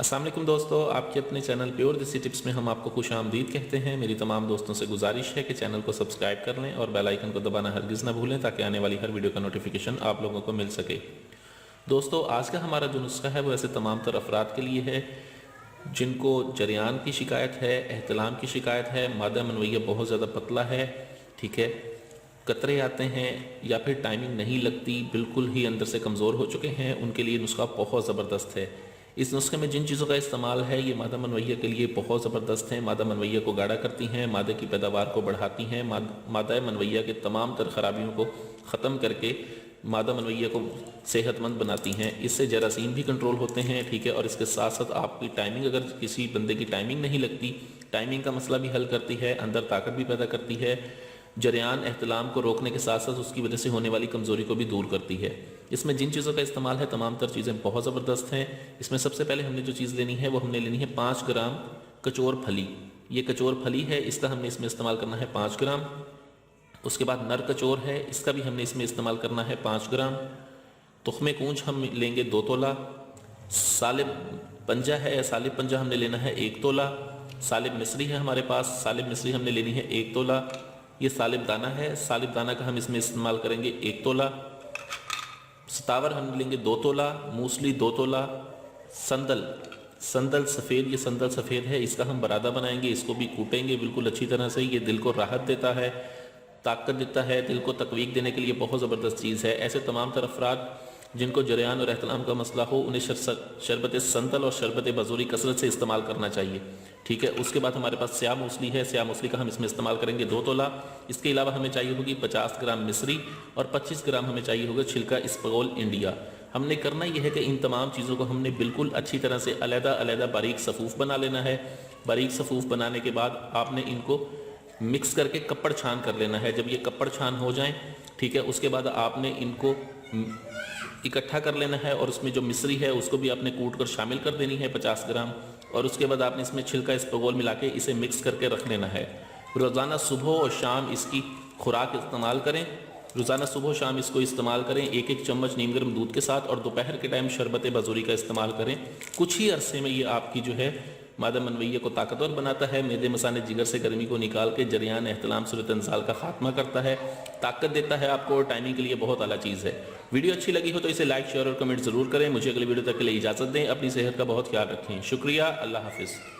अस्सलाम वालेकुम दोस्तों, आपके अपने चैनल प्योर देसी टिप्स में हम आपको खुश आमदीद कहते हैं। मेरी तमाम दोस्तों से गुजारिश है कि चैनल को सब्सक्राइब कर लें और बेल आइकन को दबाना हरगिज़ ना भूलें ताकि आने वाली हर वीडियो का नोटिफिकेशन आप लोगों को मिल सके। दोस्तों, आज का हमारा जो नुस्खा है वो ऐसे तमाम तर अफराद के लिए है जिनको जरियान की शिकायत है, एहतलाम की शिकायत है, मादा मनवैया बहुत ज़्यादा पतला है, ठीक है, कतरे आते हैं या फिर टाइमिंग नहीं लगती, बिल्कुल ही अंदर से कमज़ोर हो चुके हैं, उनके लिए नुस्खा बहुत ज़बरदस्त है। इस नुस्खे में जिन चीज़ों का इस्तेमाल है ये मादा मनवैया के लिए बहुत ज़बरदस्त है। मादा मनवैया को गाढ़ा करती हैं, मादे की पैदावार को बढ़ाती हैं, मादा मनवैया के तमाम तर खराबियों को ख़त्म करके मादा मनवैया को सेहतमंद बनाती हैं। इससे जरासीम भी कंट्रोल होते हैं, ठीक है, और इसके साथ साथ आपकी टाइमिंग, अगर किसी बंदे की टाइमिंग नहीं लगती, टाइमिंग का मसला भी हल करती है, अंदर ताकत भी पैदा करती है, जरियान एहतलाम को रोकने के साथ साथ उसकी वजह से होने वाली कमज़ोरी को भी दूर करती है। इसमें जिन चीज़ों का इस्तेमाल है तमाम तर चीज़ें बहुत ज़बरदस्त हैं। इसमें सबसे पहले हमने जो चीज़ लेनी है वो हमने लेनी है 5 ग्राम कचौर फली। ये कचौर फली है, इसका हमने इसमें इस्तेमाल करना है 5 ग्राम। उसके बाद नर कचौर है, इसका भी हमने इसमें इस्तेमाल करना है 5 ग्राम। तुख्मे कूंज हम लेंगे 2 तोला। सालिब पंजा है, सालिब पंजा हमने लेना है 1 तोला। सालिब मिस्री है हमारे पास, सालिब मिस्री हमने लेनी है 1 तोला। ये सालिब दाना है, सालिब दाना का हम इसमें इस्तेमाल करेंगे 1 तोला। सतावर हम लेंगे 2 तोला। मूसली 2 तोला। संदल सफ़ेद, ये संदल सफ़ेद है, इसका हम बरादा बनाएंगे, इसको भी कूटेंगे बिल्कुल अच्छी तरह से। ये दिल को राहत देता है, ताकत देता है, दिल को तकवीक देने के लिए बहुत ज़बरदस्त चीज़ है। ऐसे तमाम तर अफराद जिनको जरियान और एहतलाम का मसला हो उन्हें शरबत संदल और शरबत बजूरी कसरत से इस्तेमाल करना चाहिए, ठीक है। उसके बाद हमारे पास स्याह मूसली है, स्याह मूसली का हम इसमें इस्तेमाल करेंगे 2 तोला। इसके अलावा हमें चाहिए होगी 50 ग्राम मिस्री और 25 ग्राम हमें चाहिए होगा छिलका इसबगोल इंडिया। हमने करना यह है कि इन तमाम चीज़ों को हमने बिल्कुल अच्छी तरह से अलग-अलग बारीक सफ़ूफ बना लेना है। बारीक सफ़ूफ बनाने के बाद आपने इनको मिक्स करके कपड़ छान कर लेना है। जब ये कपड़ छान हो जाएं, ठीक है, उसके बाद आपने इनको इकट्ठा कर लेना है और उसमें जो मिस्री है उसको भी आपने कूट कर शामिल कर देनी है 50 ग्राम। और उसके बाद आपने इसमें छिलका इसबगोल मिला के इसे मिक्स करके रख लेना है। रोज़ाना सुबह और शाम इसकी खुराक इस्तेमाल करें, रोज़ाना सुबह शाम इसको इस्तेमाल करें 1-1 चम्मच नीम गर्म दूध के साथ, और दोपहर के टाइम शरबत बजूरी का इस्तेमाल करें। कुछ ही अरसे में ये आपकी जो है मादा मनवैया को ताकतवर बनाता है, मैदे मसाने जिगर से गर्मी को निकाल के जरियान एहतलाम सूरत इंसाल का खात्मा करता है, ताकत देता है आपको, और टाइमिंग के लिए बहुत आला चीज़ है। वीडियो अच्छी लगी हो तो इसे लाइक शेयर और कमेंट ज़रूर करें। मुझे अगली वीडियो तक के लिए इजाज़त दें। अपनी सेहत का बहुत ख्याल रखें। शुक्रिया। अल्लाह हाफिज़।